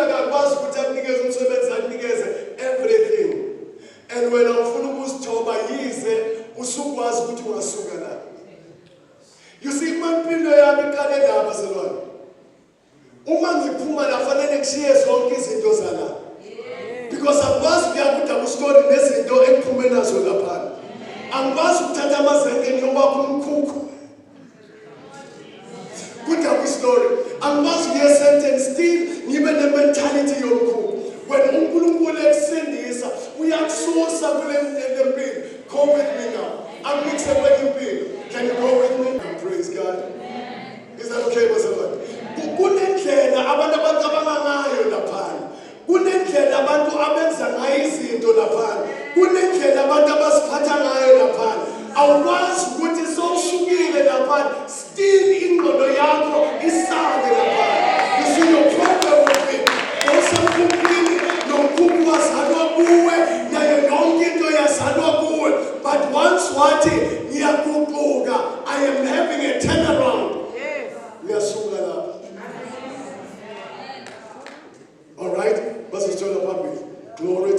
akakwazi ukuthi akunikeze umsebenzi akunikeze everything. And when awufuna ukuzithoba yize usukwazi ukuthi ungasuka la. You see impilo yami iqale lapha selwana. Uma ngiphuma la fanele ngishiye zonke izinto zala. Because akwazi ukuya ku-double story nezinto engiphume nazo lapha. Angikwazi ukuthatha amazenge ngiyobakho umkhukhu. Ku-double story. Angikwazi ukuya sentence still ngibe ne-mentality yomkhukhu. When uNkulunkulu ekusindisa uyakususa kule mpilo. Go with me now. I'm mixing with you. Can you go with me? Praise God. Is that okay, Pastor? Kunendlela abantu abacabanga ngayo lapha. Kunendlela abantu abenza ngayo izinto lapha. Kunendlela abantu abasiphatha ngayo lapha. Awukwazi ukuthi sowushukile lapha still ingqondo yakho isale lapha. You see your problem with it. Osamkhulu nomkhulu wazalwa kuwe nayo yonke into yazalwa kuwe. But once wathi ngiyaguquka, I am having a turnaround. Ngiyasuka lapha. All right, let's turn up with glory